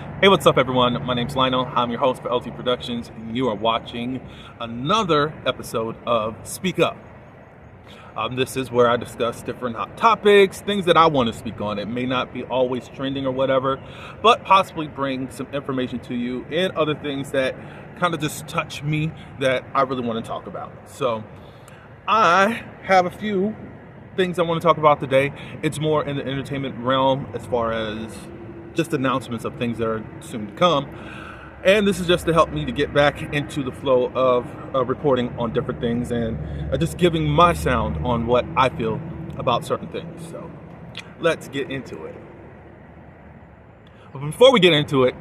Hey, what's up, everyone? My name's Lionel. I'm your host for LT Productions, and you are watching another episode of Speak Up. This is where I discuss different hot topics, things that I want to speak on. It may not be always trending or whatever, but possibly bring some information to you and other things that kind of just touch me that I really want to talk about. So I have a few things I want to talk about today. It's more in the entertainment realm as far as just announcements of things that are soon to come. And this is just to help me to get back into the flow of reporting on different things and just giving my sound on what I feel about certain things. So let's get into it. But before we get into it,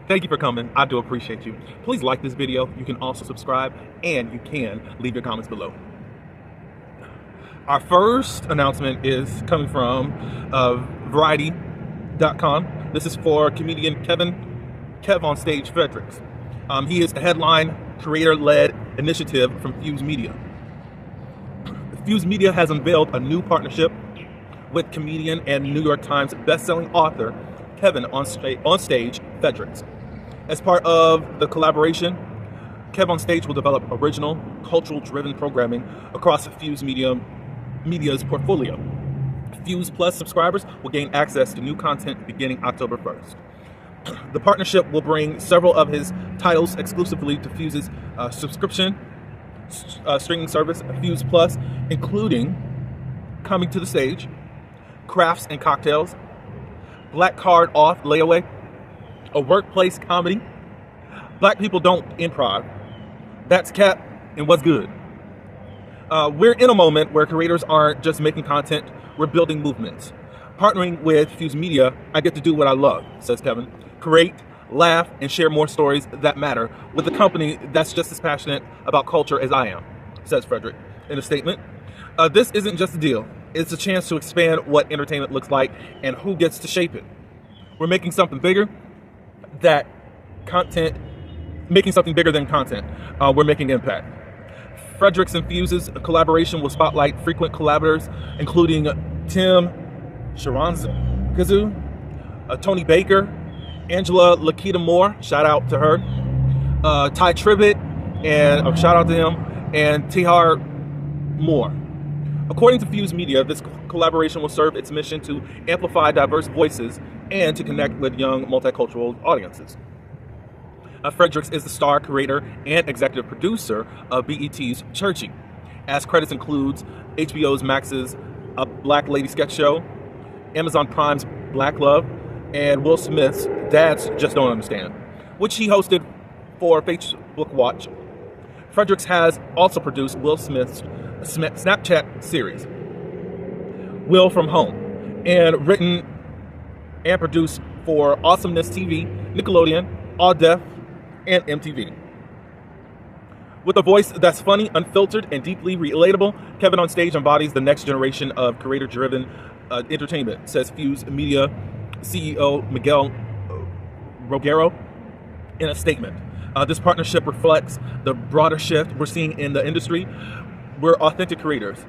thank you for coming. I do appreciate you. Please like this video. You can also subscribe, and you can leave your comments below. Our first announcement is coming from Variety.com. This is for comedian Kev on Stage Fredericks. He is the headline creator-led initiative from Fuse Media. Fuse Media has unveiled a new partnership with comedian and New York Times best-selling author Kevin on Stage Fredericks. As part of the collaboration, Kev on Stage will develop original, cultural-driven programming across Fuse Media's portfolio. Fuse Plus subscribers will gain access to new content beginning October 1st. The partnership will bring several of his titles exclusively to Fuse's subscription streaming service, Fuse Plus, including Coming to the Stage, Crafts and Cocktails, Black Card Off Layaway, a workplace comedy, Black People Don't Improv, That's Cap, and What's Good. We're in a moment where creators aren't just making content, we're building movements. Partnering with Fuse Media, I get to do what I love, says Kevin. Create, laugh, and share more stories that matter with a company that's just as passionate about culture as I am, says Frederick in a statement. This isn't just a deal. It's a chance to expand what entertainment looks like and who gets to shape it. We're making something bigger than content. We're making impact. Fredericks and Fuse's collaboration will spotlight frequent collaborators, including Tim Sharonzakazu, Tony Baker, Angela Lakita Moore, shout out to her, Ty Tribbett, and shout out to him, and Tihar Moore. According to Fuse Media, this collaboration will serve its mission to amplify diverse voices and to connect with young multicultural audiences. Fredericks is the star, creator, and executive producer of BET's Churchy, as credits includes HBO's Max's A Black Lady Sketch Show, Amazon Prime's Black Love, and Will Smith's Dads Just Don't Understand, which he hosted for Facebook Watch. Fredericks has also produced Will Smith's Snapchat series, Will From Home, and written and produced for Awesomeness TV, Nickelodeon, All Deaf, and MTV. With a voice that's funny, unfiltered, and deeply relatable, Kevin on Stage embodies the next generation of creator-driven entertainment, says Fuse Media CEO Miguel Rogero in a statement. This partnership reflects the broader shift we're seeing in the industry, where authentic creators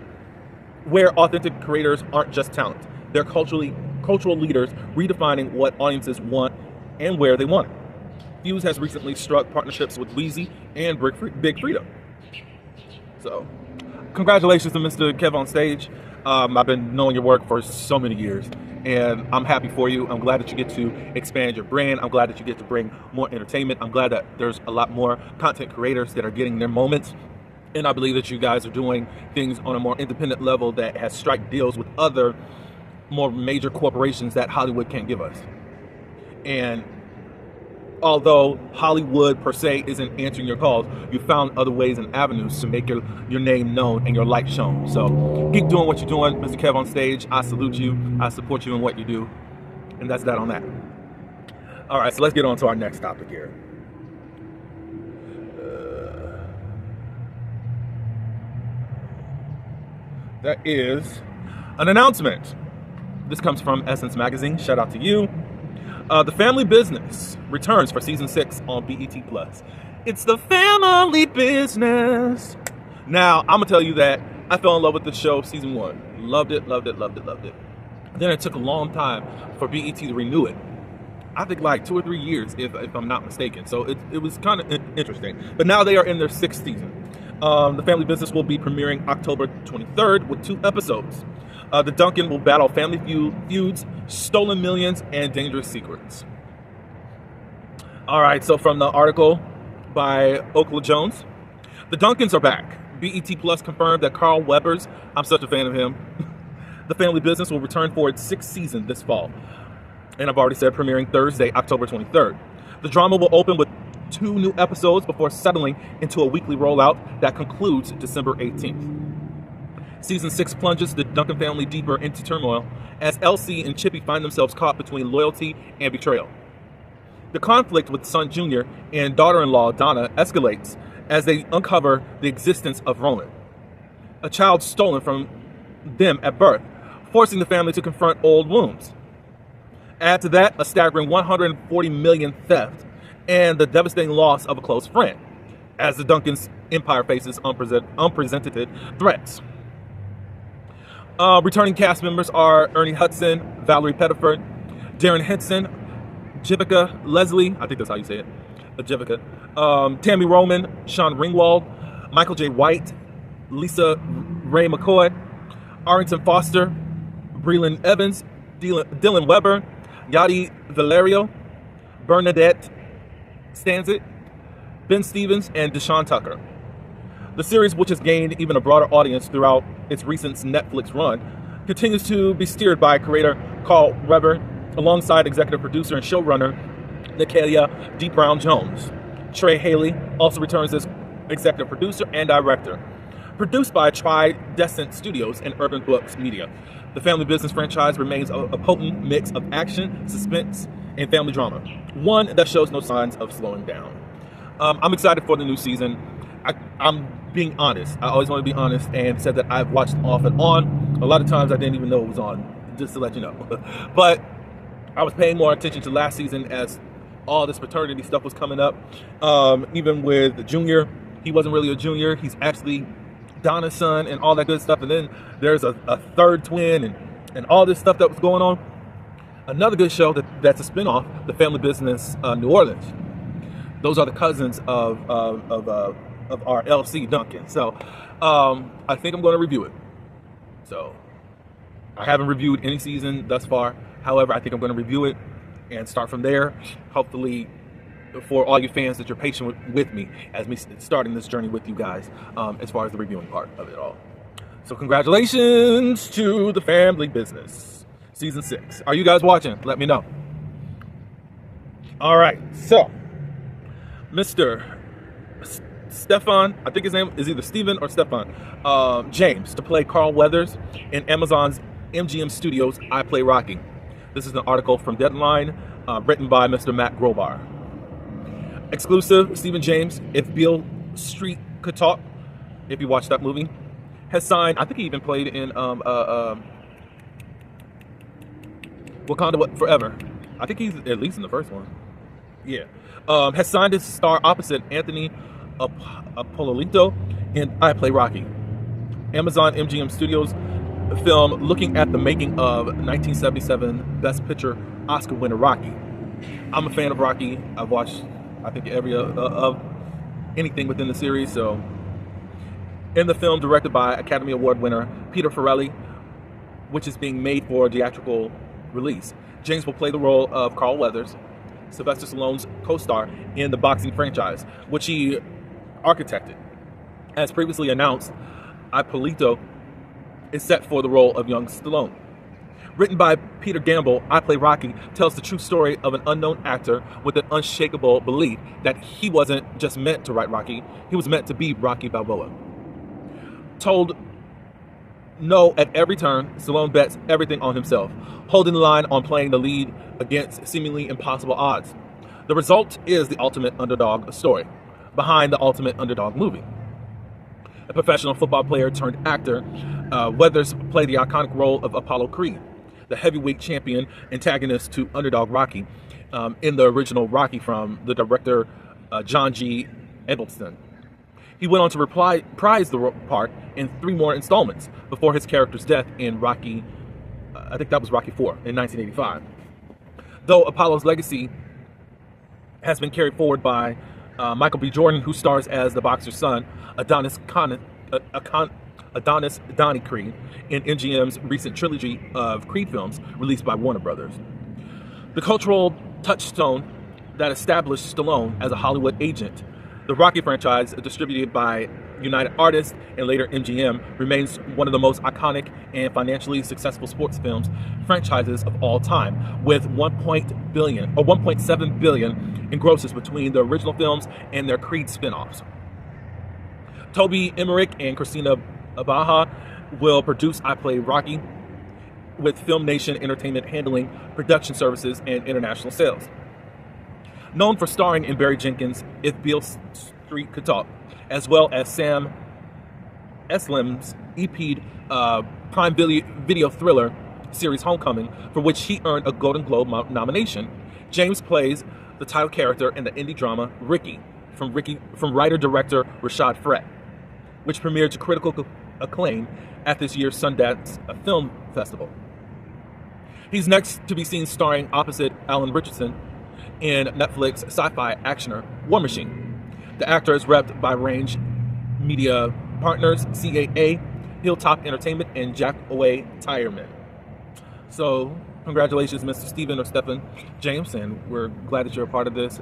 aren't just talent. They're cultural leaders redefining what audiences want and where they want it. Fuse has recently struck partnerships with Weezy and Big Freedom. So, congratulations to Mr. Kev on Stage. I've been knowing your work for so many years, and I'm happy for you. I'm glad that you get to expand your brand. I'm glad that you get to bring more entertainment. I'm glad that there's a lot more content creators that are getting their moments. And I believe that you guys are doing things on a more independent level that has strike deals with other more major corporations that Hollywood can't give us. And although Hollywood per se isn't answering your calls, you found other ways and avenues to make your name known and your light shown. So keep doing what you're doing, Mr. Kev on Stage. I salute you. I support you in what you do. And that's that on that. All right, so let's get on to our next topic here. That is an announcement. This comes from Essence Magazine. Shout out to you. The Family Business returns for season 6 on BET+. It's the family business. Now, I'm gonna tell you that I fell in love with the show season 1. Loved it. Then it took a long time for BET to renew it. I think like 2 or 3 years, if I'm not mistaken. So it was kind of interesting. But now they are in their 6th season. The Family Business will be premiering October 23rd with 2 episodes. The Duncan will battle family feuds, stolen millions, and dangerous secrets. All right, so from the article by Okla Jones, the Duncans are back. BET Plus confirmed that Carl Weathers, I'm such a fan of him, The Family Business will return for its 6th season this fall. And I've already said premiering Thursday, October 23rd. The drama will open with 2 new episodes before settling into a weekly rollout that concludes December 18th. Season 6 plunges the Duncan family deeper into turmoil as Elsie and Chippy find themselves caught between loyalty and betrayal. The conflict with son Junior and daughter-in-law Donna escalates as they uncover the existence of Roman, a child stolen from them at birth, forcing the family to confront old wounds. Add to that a staggering $140 million theft and the devastating loss of a close friend, as the Duncans' empire faces unprecedented threats. Returning cast members are Ernie Hudson, Valerie Pettiford, Darren Henson, Jivica Leslie, I think that's how you say it, Jivica, Tammy Roman, Sean Ringwald, Michael J. White, Lisa Ray McCoy, Arrington Foster, Breland Evans, Dylan Weber, Yadi Valerio, Bernadette Stanzik, Ben Stevens, and Deshaun Tucker. The series, which has gained even a broader audience throughout its recent Netflix run, continues to be steered by creator Carl Weber alongside executive producer and showrunner Nicalia D. Brown-Jones. Trey Haley also returns as executive producer and director. Produced by Tridescent Studios and Urban Books Media, the Family Business franchise remains a potent mix of action, suspense, and family drama, one that shows no signs of slowing down. I'm excited for the new season. I'm being honest. I always want to be honest and said that I've watched off and on. A lot of times I didn't even know it was on, just to let you know. But I was paying more attention to last season as all this paternity stuff was coming up. Even with Junior, he wasn't really a junior. He's actually Donna's son and all that good stuff. And then there's a third twin and all this stuff that was going on. Another good show that's a spinoff, The Family Business New Orleans. Those are the cousins of our LC Duncan. So I think I'm going to review it. So I haven't reviewed any season thus far. However, I think I'm going to review it and start from there. Hopefully, for all you fans, that you're patient with me as me starting this journey with you guys as far as the reviewing part of it all. So congratulations to The Family Business, Season 6. Are you guys watching? Let me know. All right, so Mr. Stefan, I think his name is either Steven or Stefan, James, to play Carl Weathers in Amazon's MGM Studios' I Play Rocky. This is an article from Deadline, written by Mr. Matt Grobar. Exclusive, Stephen James, If Beale Street Could Talk, if you watched that movie, has signed, I think he even played in Wakanda Forever. I think he's at least in the first one. Yeah. Has signed to star opposite Anthony Appolito in I Play Rocky. Amazon MGM Studios film looking at the making of 1977 Best Picture Oscar winner Rocky. I'm a fan of Rocky. I've watched, I think, every of anything within the series. So, in the film directed by Academy Award winner Peter Farrelly, which is being made for theatrical release, James will play the role of Carl Weathers, Sylvester Stallone's co-star in the boxing franchise, which he architected. As previously announced, Ippolito is set for the role of young Stallone. Written by Peter Gamble, I Play Rocky tells the true story of an unknown actor with an unshakable belief that he wasn't just meant to write Rocky, he was meant to be Rocky Balboa. Told no at every turn, Stallone bets everything on himself, holding the line on playing the lead against seemingly impossible odds. The result is the ultimate underdog story, behind the ultimate underdog movie. A professional football player turned actor, Weathers played the iconic role of Apollo Creed, the heavyweight champion antagonist to underdog Rocky in the original Rocky from the director John G. Eggleston. He went on to reprise the part in 3 more installments before his character's death in Rocky, I think that was Rocky IV in 1985. though Apollo's legacy has been carried forward by Michael B. Jordan, who stars as the boxer's son, Adonis Donnie Creed, in MGM's recent trilogy of Creed films released by Warner Brothers. The cultural touchstone that established Stallone as a Hollywood agent, the Rocky franchise, distributed by United Artists and later MGM, remains one of the most iconic and financially successful sports films franchises of all time, with 1.7 billion in grosses between the original films and their Creed spin-offs. Toby Emmerich and Christina Abaha will produce I Play Rocky, with Film Nation Entertainment handling production services and international sales. Known for starring in Barry Jenkins' If Beale Street Could Talk, as well as Sam Eslim's EP'd Prime Video thriller series Homecoming, for which he earned a Golden Globe nomination, James plays the title character in the indie drama Ricky from writer-director Rashad Frett, which premiered to critical acclaim at this year's Sundance Film Festival. He's next to be seen starring opposite Alan Richardson in Netflix sci-fi actioner War Machine. The actor is repped by Range Media Partners, CAA, Hilltop Entertainment, and Jackaway Tyreman. So, congratulations, Mr. Stephen James, and we're glad that you're a part of this.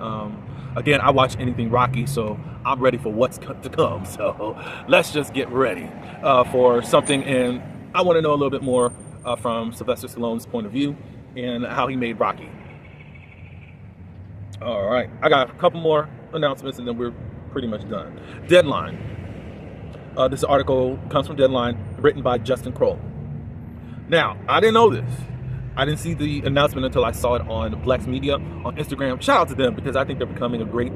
Again, I watch anything Rocky, so I'm ready for what's to come. So, let's just get ready for something. And I want to know a little bit more from Sylvester Stallone's point of view and how he made Rocky. All right, I got a couple more announcements and then we're pretty much done. Deadline. This article comes from Deadline, written by Justin Kroll. Now, I didn't know this. I didn't see the announcement until I saw it on Blex Media on Instagram. Shout out to them, because I think they're becoming a great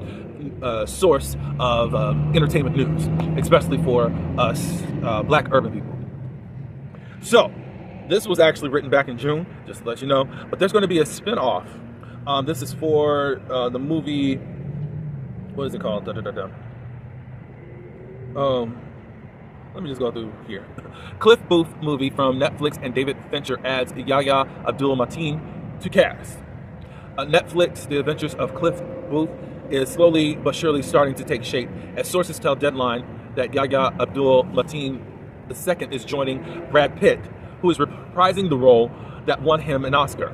source of entertainment news, especially for us black urban people. So, this was actually written back in June, just to let you know. But there's going to be a spin-off. This is for the movie, what is it called? Let me just go through here. Cliff Booth movie from Netflix, and David Fincher adds Yahya Abdul-Mateen to cast. Netflix, The Adventures of Cliff Booth, is slowly but surely starting to take shape, as sources tell Deadline that Yahya Abdul-Mateen II is joining Brad Pitt, who is reprising the role that won him an Oscar.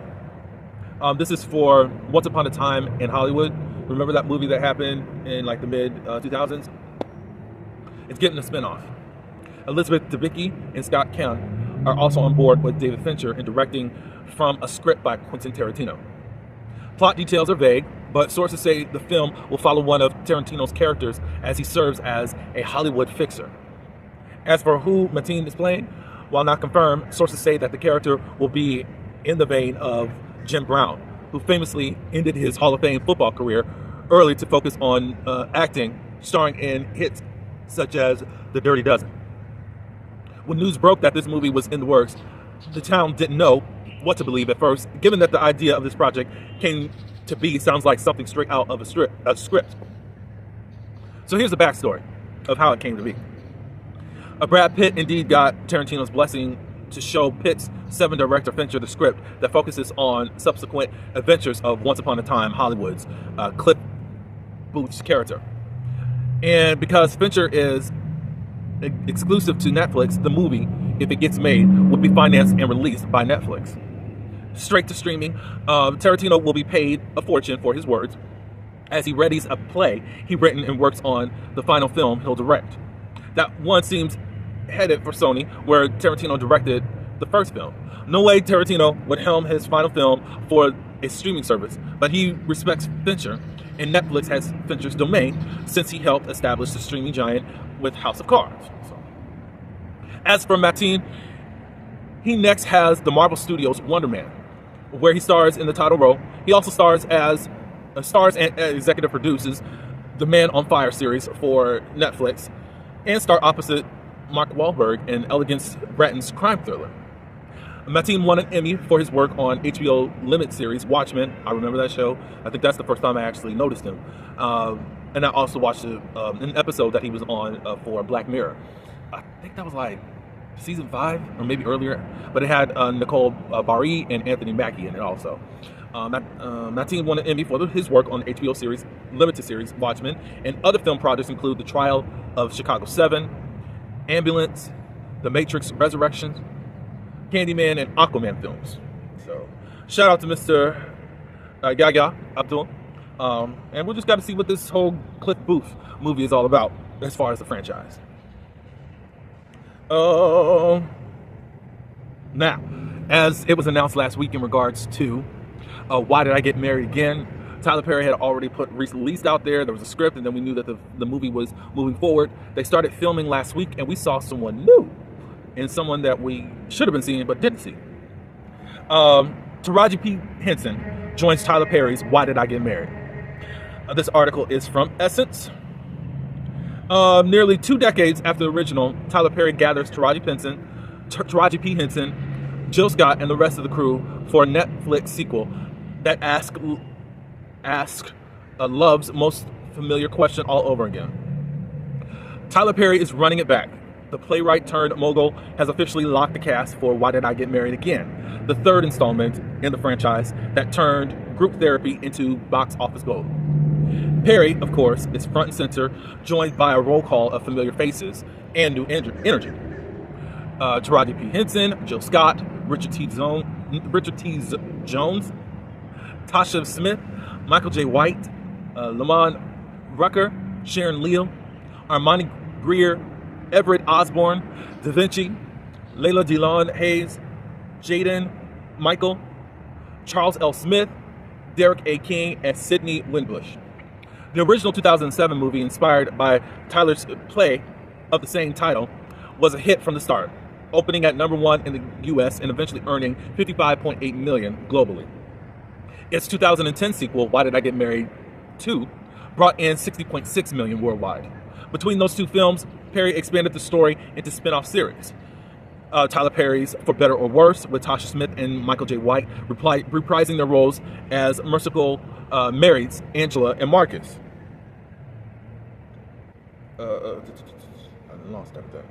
This is for Once Upon a Time in Hollywood. Remember that movie that happened in like the mid 2000s? It's getting a spinoff. Elizabeth Debicki and Scott Kahn are also on board with David Fincher in directing from a script by Quentin Tarantino. Plot details are vague, but sources say the film will follow one of Tarantino's characters as he serves as a Hollywood fixer. As for who Mateen is playing, while not confirmed, sources say that the character will be in the vein of Jim Brown, who famously ended his Hall of Fame football career early to focus on acting, starring in hits such as The Dirty Dozen. When news broke that this movie was in the works, the town didn't know what to believe at first, given that the idea of this project came to be sounds like something straight out of a script. So here's the backstory of how it came to be. Brad Pitt indeed got Tarantino's blessing to show Pitt's Seven director Fincher the script that focuses on subsequent adventures of Once Upon a Time Hollywood's Cliff Booth's character. And because Fincher is exclusive to Netflix, the movie, if it gets made, will be financed and released by Netflix. Straight to streaming, Tarantino will be paid a fortune for his words as he readies a play he written and works on the final film he'll direct. That one seems headed for Sony, where Tarantino directed the first film. No way Tarantino would helm his final film for a streaming service, but he respects Fincher, and Netflix has Fincher's domain since he helped establish the streaming giant with House of Cards. So. As for Mateen, he next has the Marvel Studios' Wonder Man, where he stars in the title role. He also stars and executive produces the Man on Fire series for Netflix, and star opposite Mark Wahlberg in Elegance Bratton's crime thriller. Mateen won an Emmy for his work on HBO Limit series Watchmen. I remember that show. I think that's the first time I actually noticed him. And I also watched an episode that he was on for Black Mirror. I think that was like season 5 or maybe earlier, but it had Nicole Bari and Anthony Mackie in it also. Mateen won an Emmy for his work on the HBO series, limited series Watchmen, and other film projects include The Trial of Chicago 7, Ambulance, The Matrix Resurrections, Candyman, and Aquaman films. So, shout out to Mr. Yahya Abdul. And we just got to see what this whole Cliff Booth movie is all about as far as the franchise. Now, as it was announced last week in regards to Why Did I Get Married Again, Tyler Perry had already released out there. There was a script, and then we knew that the movie was moving forward. They started filming last week, and we saw someone new and someone that we should have been seeing but didn't see. Taraji P. Henson joins Tyler Perry's Why Did I Get Married? This article is from Essence. Nearly 2 decades after the original, Tyler Perry gathers Taraji P. Henson, Jill Scott, and the rest of the crew for a Netflix sequel that asks love's most familiar question all over again. Tyler Perry is running it back. The playwright turned mogul has officially locked the cast for Why Did I Get Married Again, the 3rd installment in the franchise that turned group therapy into box office gold. Perry, of course, is front and center, joined by a roll call of familiar faces and new energy. Taraji P. Henson, Jill Scott, Richard T. Jones, Tasha Smith, Michael J. White, Lamont Rucker, Sharon Leal, Armani Greer, Everett Osborne, Da Vinci, Layla DeLon Hayes, Jaden Michael, Charles L. Smith, Derek A. King, and Sidney Winbush. The original 2007 movie, inspired by Tyler's play of the same title, was a hit from the start, opening at #1 in the US and eventually earning $55.8 million globally. Its 2010 sequel, Why Did I Get Married 2, brought in $60.6 million worldwide. Between those two films, Perry expanded the story into spin-off series. Tyler Perry's For Better or Worse, with Tasha Smith and Michael J. White reprising their roles as merciful marrieds, Angela and Marcus. I lost everything.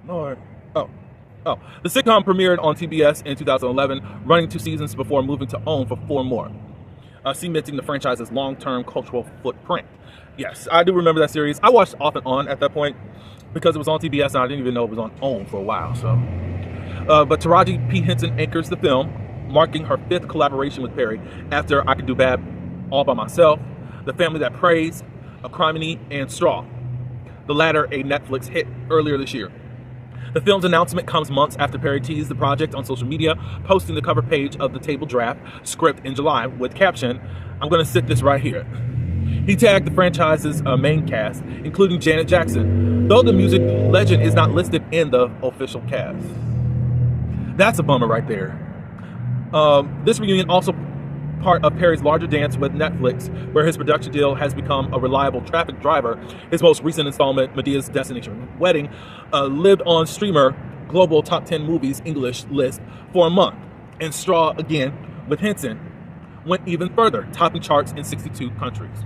Lord. Oh. The sitcom premiered on TBS in 2011, running 2 seasons before moving to OWN for 4 more, cementing the franchise's long-term cultural footprint. Yes, I do remember that series. I watched off and on at that point because it was on TBS and I didn't even know it was on OWN for a while. So, but Taraji P. Henson anchors the film, marking her 5th collaboration with Perry after I Could Do Bad All by Myself, The Family That Prays, Acrimony, and Straw. The latter a Netflix hit earlier this year. The film's announcement comes months after Perry teased the project on social media, posting the cover page of the table draft script in July with caption, "I'm gonna sit this right here." He tagged the franchise's main cast, including Janet Jackson, though the music legend is not listed in the official cast. That's a bummer right there. This reunion also part of Perry's larger dance with Netflix, where his production deal has become a reliable traffic driver. His most recent installment, Medea's Destination Wedding, lived on streamer global top 10 movies English list for a month. And Straw, again, with Henson, went even further, topping charts in 62 countries.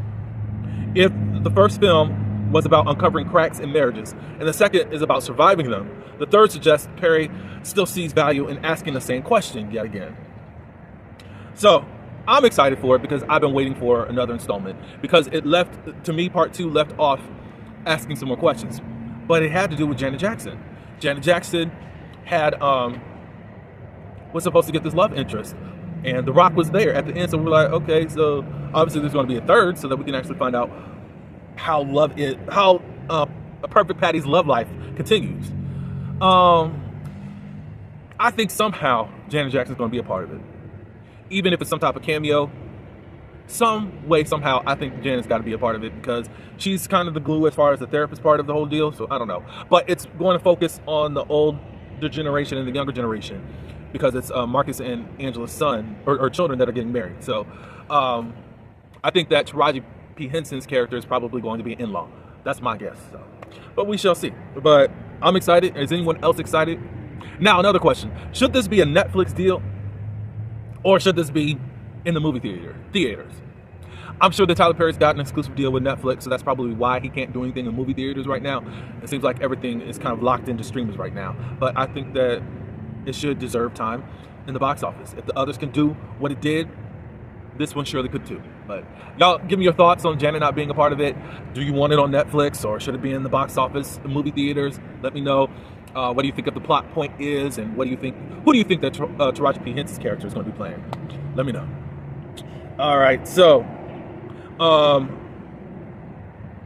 If the first film was about uncovering cracks in marriages, and the second is about surviving them, the third suggests Perry still sees value in asking the same question yet again. So, I'm excited for it because I've been waiting for another installment, because it left, to me, part 2 left off asking some more questions. But it had to do with Janet Jackson. Janet Jackson had, was supposed to get this love interest, and The Rock was there at the end, so we're like, okay, so obviously there's going to be a third so that we can actually find out how a Perfect Patty's love life continues. I think somehow Janet Jackson's going to be a part of it. Even if it's some type of cameo, some way, somehow, I think Janet's got to be a part of it because she's kind of the glue as far as the therapist part of the whole deal, so I don't know. But it's going to focus on the older generation and the younger generation because it's Marcus and Angela's son, or children that are getting married. So I think that Taraji P. Henson's character is probably going to be an in-law. That's my guess. So. But we shall see. But I'm excited. Is anyone else excited? Now, another question. Should this be a Netflix deal? Or should this be in the movie theaters? I'm sure that Tyler Perry's got an exclusive deal with Netflix, so that's probably why he can't do anything in movie theaters right now. It seems like everything is kind of locked into streamers right now. But I think that it should deserve time in the box office. If the others can do what it did, this one surely could too. But y'all, give me your thoughts on Janet not being a part of it. Do you want it on Netflix, or should it be in the box office, the movie theaters? Let me know. What do you think of the plot point is, and what do you think? Who do you think that Taraji P. Henson's character is going to be playing? Let me know. All right, so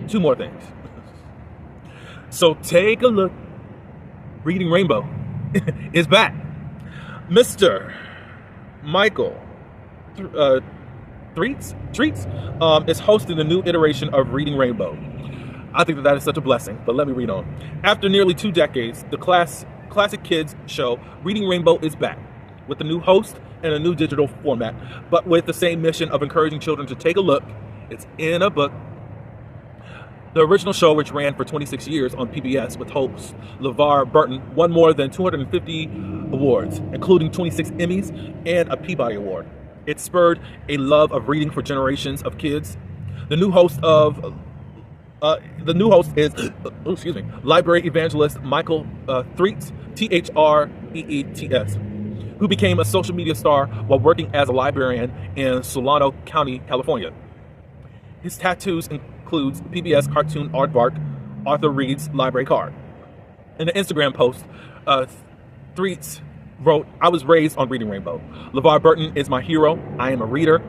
2 more things. So take a look. Reading Rainbow is back. Mr. Michael Treats is hosting a new iteration of Reading Rainbow. I think that is such a blessing, but let me read on. After nearly 2 decades, the classic kids show Reading Rainbow is back with a new host and a new digital format, but with the same mission of encouraging children to take a look. It's in a book. The original show, which ran for 26 years on PBS with host LeVar Burton, won more than 250 awards, including 26 Emmys and a Peabody Award. It spurred a love of reading for generations of kids. The new host is library evangelist Michael Threets, Treets, who became a social media star while working as a librarian in Solano County, California. His tattoos includes PBS cartoon aardvark Arthur Reed's library card. In an Instagram post, Threets wrote, "I was raised on Reading Rainbow. LeVar Burton is my hero. I am a reader.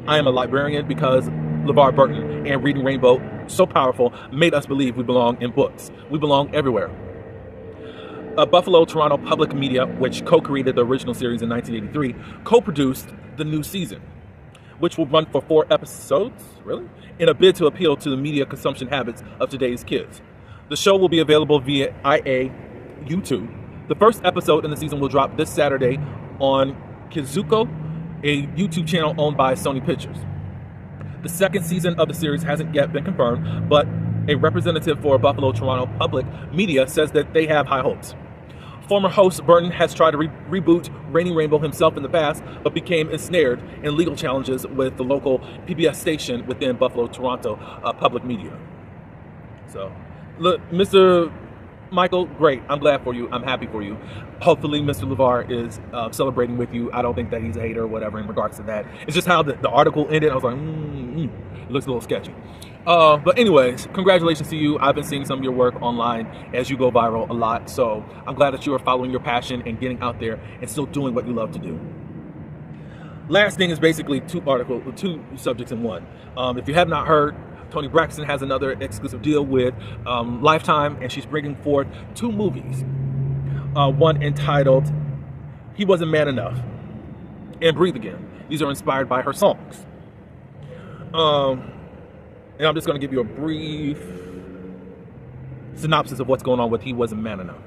I am a librarian because LeVar Burton and Reading Rainbow, so powerful, made us believe we belong in books. We belong everywhere." Buffalo Toronto Public Media, which co-created the original series in 1983, co-produced the new season, which will run for 4 episodes, in a bid to appeal to the media consumption habits of today's kids. The show will be available via IA YouTube. The first episode in the season will drop this Saturday on Kizuko, a YouTube channel owned by Sony Pictures. The second season of the series hasn't yet been confirmed, but a representative for Buffalo Toronto Public Media says that they have high hopes. Former host Burton has tried to reboot Reading Rainbow himself in the past, but became ensnared in legal challenges with the local PBS station within Buffalo Toronto Public Media. So, look, Mr. Michael, great. I'm glad for you. I'm happy for you. Hopefully, Mr. LeVar is celebrating with you. I don't think that he's a hater or whatever in regards to that. It's just how the article ended. I was like, it looks a little sketchy. But anyways, congratulations to you. I've been seeing some of your work online as you go viral a lot. So I'm glad that you are following your passion and getting out there and still doing what you love to do. Last thing is basically 2 subjects in one. If you have not heard, Toni Braxton has another exclusive deal with Lifetime, and she's bringing forth 2 movies. One entitled He Wasn't Man Enough and Breathe Again. These are inspired by her songs. And I'm just going to give you a brief synopsis of what's going on with He Wasn't Man Enough.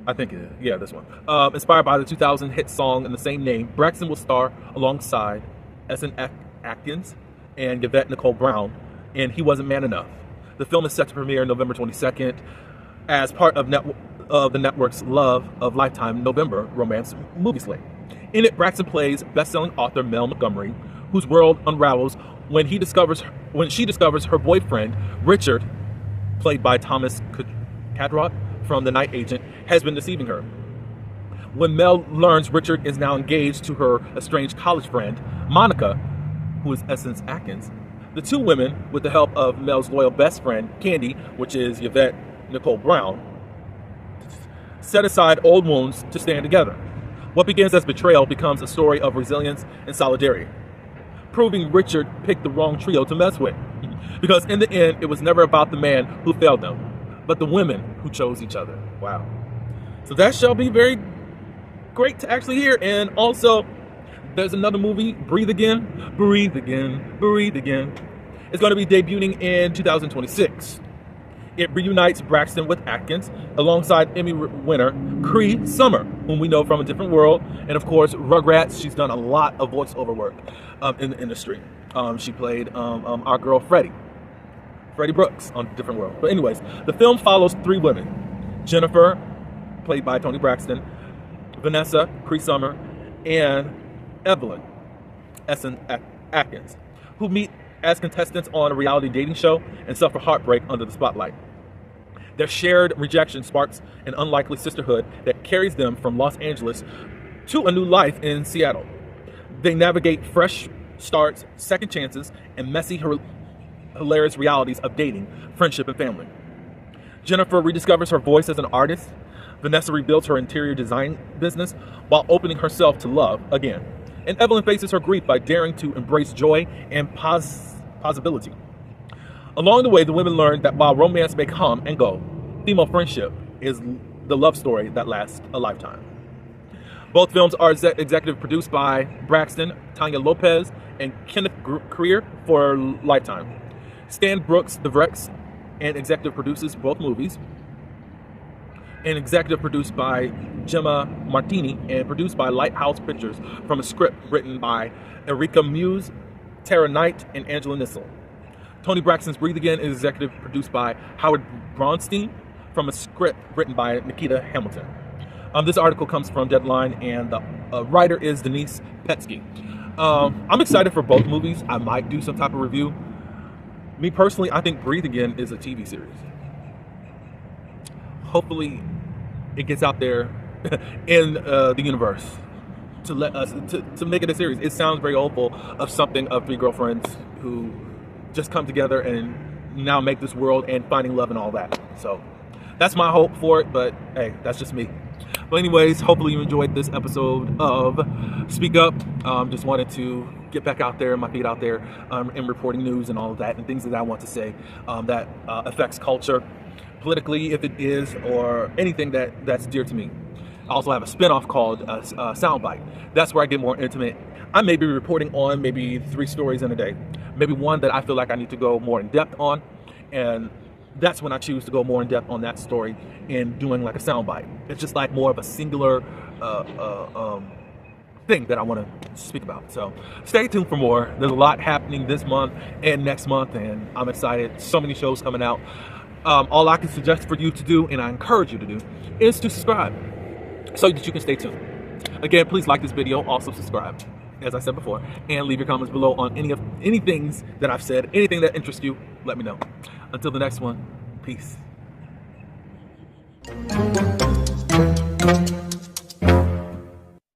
I think, this one. Inspired by the 2000 hit song in the same name, Braxton will star alongside Essen Atkins and Yvette Nicole Brown in He Wasn't Man Enough. The film is set to premiere November 22nd as part of the network's Love of Lifetime November romance movie slate. In it, Braxton plays best-selling author Mel Montgomery, whose world unravels when she discovers her boyfriend, Richard, played by Thomas Cadrot from The Night Agent, has been deceiving her. When Mel learns Richard is now engaged to her estranged college friend, Monica, who is Essence Atkins, the 2 women, with the help of Mel's loyal best friend, Candy, which is Yvette Nicole Brown, set aside old wounds to stand together. What begins as betrayal becomes a story of resilience and solidarity, proving Richard picked the wrong trio to mess with. Because in the end, it was never about the man who failed them, but the women who chose each other. Wow. So that shall be very great to actually hear. And also, there's another movie, Breathe Again, Breathe Again, Breathe Again. It's going to be debuting in 2026. It reunites Braxton with Atkins alongside Emmy winner Cree Summer, whom we know from A Different World, and of course Rugrats. She's done a lot of voiceover work in the industry. She played our girl Freddie Brooks on A Different World. But anyways, the film follows 3 women: Jennifer, played by Toni Braxton, Vanessa, Cree Summer, and Evelyn, Essen Atkins. who meet as contestants on a reality dating show and suffer heartbreak under the spotlight. Their shared rejection sparks an unlikely sisterhood that carries them from Los Angeles to a new life in Seattle. They navigate fresh starts, second chances, and messy, hilarious realities of dating, friendship, and family. Jennifer rediscovers her voice as an artist. Vanessa rebuilds her interior design business while opening herself to love again. And Evelyn faces her grief by daring to embrace joy and possibility. Along the way, the women learn that while romance may come and go, female friendship is the love story that lasts a lifetime. Both films are executive produced by Braxton, Tanya Lopez, and Kenneth Creer for Lifetime. Stan Brooks directs and executive produces both movies, and executive produced by Gemma Martini and produced by Lighthouse Pictures from a script written by Erika Muse, Tara Knight, and Angela Nissel. Tony Braxton's Breathe Again is executive produced by Howard Braunstein from a script written by Nikita Hamilton. This article comes from Deadline, and the writer is Denise Petsky. I'm excited for both movies. I might do some type of review. Me personally, I think Breathe Again is a TV series. Hopefully, it gets out there in the universe to let us to make it a series. It sounds very hopeful of something of three girlfriends who just come together and now make this world and finding love and all that. So that's my hope for it. But hey, that's just me. But anyways, hopefully you enjoyed this episode of Speak Up. Just wanted to get back out there, my feet out there, and reporting news and all of that, and things that I want to say that affects culture, politically, if it is, or anything that's dear to me. I also have a spinoff called Soundbite. That's where I get more intimate. I may be reporting on maybe 3 stories in a day, maybe one that I feel like I need to go more in depth on, and that's when I choose to go more in depth on that story and doing like a soundbite. It's just like more of a singular thing that I want to speak about. So stay tuned for more. There's a lot happening this month and next month, and I'm excited. So many shows coming out. All I can suggest for you to do, and I encourage you to do, is to subscribe so that you can stay tuned. Again, please like this video, also subscribe, as I said before, and leave your comments below on any things that I've said, anything that interests you. Let me know. Until the next one, peace.